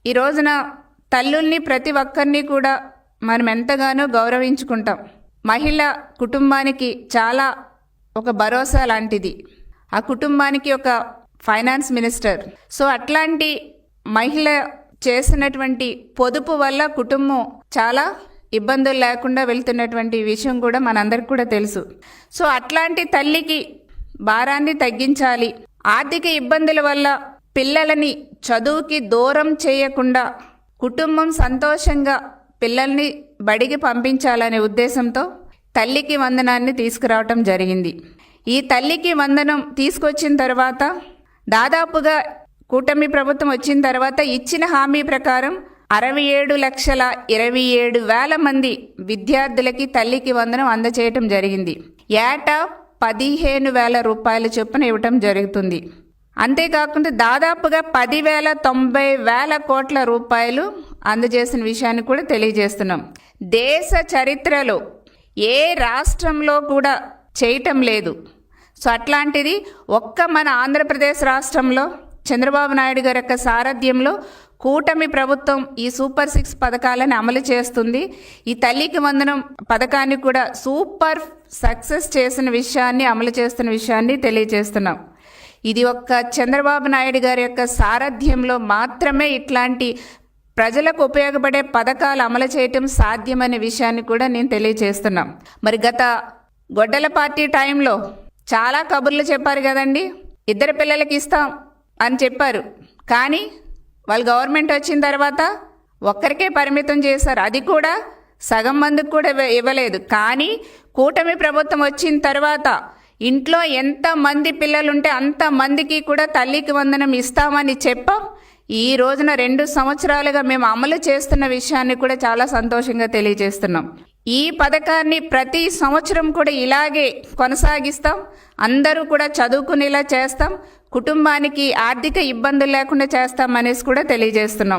ఈ రోజున తల్లుల్ని ప్రతి ఒక్కరిని కూడా మనం ఎంతగానో గౌరవించుకుంటాం. మహిళ కుటుంబానికి చాలా ఒక భరోసా లాంటిది. ఆ కుటుంబానికి ఒక ఫైనాన్స్ మినిస్టర్. సో అట్లాంటి మహిళ చేసినటువంటి పొదుపు వల్ల కుటుంబం చాలా ఇబ్బందులు లేకుండా వెళ్తున్నటువంటి విషయం కూడా మనందరికి కూడా తెలుసు. సో అట్లాంటి తల్లికి భారాన్ని తగ్గించాలి. ఆర్థిక ఇబ్బందుల వల్ల పిల్లలని చదువుకి దూరం చేయకుండా కుటుంబం సంతోషంగా పిల్లల్ని బడికి పంపించాలనే ఉద్దేశంతో తల్లికి వందనాన్ని తీసుకురావటం జరిగింది. ఈ తల్లికి వందనం తీసుకొచ్చిన తర్వాత దాదాపుగా కూటమి ప్రభుత్వం వచ్చిన తర్వాత ఇచ్చిన హామీ ప్రకారం 67,27,000 మంది విద్యార్థులకి తల్లికి వందనం అందజేయటం జరిగింది. ఏటా 15,000 రూపాయల చొప్పున ఇవ్వటం జరుగుతుంది. అంతేకాకుండా దాదాపుగా 10,90,000 కోట్ల రూపాయలు అందజేసిన విషయాన్ని కూడా తెలియజేస్తున్నాం. దేశ చరిత్రలో ఏ రాష్ట్రంలో కూడా చేయటం లేదు. సో అట్లాంటిది ఒక్క మన ఆంధ్రప్రదేశ్ రాష్ట్రంలో చంద్రబాబు నాయుడు గారి యొక్క సారథ్యంలో కూటమి ప్రభుత్వం ఈ సూపర్ 6 పథకాలను అమలు చేస్తుంది. ఈ తల్లికి వందనం పథకాన్ని కూడా సూపర్ సక్సెస్ చేసిన విషయాన్ని, అమలు చేస్తున్న విషయాన్ని తెలియజేస్తున్నాం. ఇది ఒక్క చంద్రబాబు నాయుడు గారి యొక్క సారథ్యంలో మాత్రమే ఇట్లాంటి ప్రజలకు ఉపయోగపడే పథకాలు అమలు చేయటం సాధ్యమనే విషయాన్ని కూడా నేను తెలియజేస్తున్నాం. మరి గత గొడ్డల పార్టీ టైంలో చాలా కబుర్లు చెప్పారు కదండి. 2 పిల్లలకి ఇస్తాం అని చెప్పారు. కానీ వాళ్ళు గవర్నమెంట్ వచ్చిన తర్వాత ఒక్కరికే పరిమితం చేశారు. అది కూడా సగం మందికి కూడా ఇవ్వలేదు. కానీ కూటమి ప్రభుత్వం వచ్చిన తర్వాత ఇంట్లో ఎంతమంది పిల్లలుంటే అంతమందికి కూడా తల్లికి వందనం ఇస్తామని చెప్పాం. ఈ రోజున 2 సంవత్సరాలుగా మేము అమలు చేస్తున్న విషయాన్ని కూడా చాలా సంతోషంగా తెలియజేస్తున్నాం. ఈ పథకాన్ని ప్రతి సంవత్సరం కూడా ఇలాగే కొనసాగిస్తాం. అందరూ కూడా చదువుకునేలా చేస్తాం. కుటుంబానికి ఆర్థిక ఇబ్బందులు లేకుండా చేస్తాం అనేసి కూడా తెలియజేస్తున్నాం.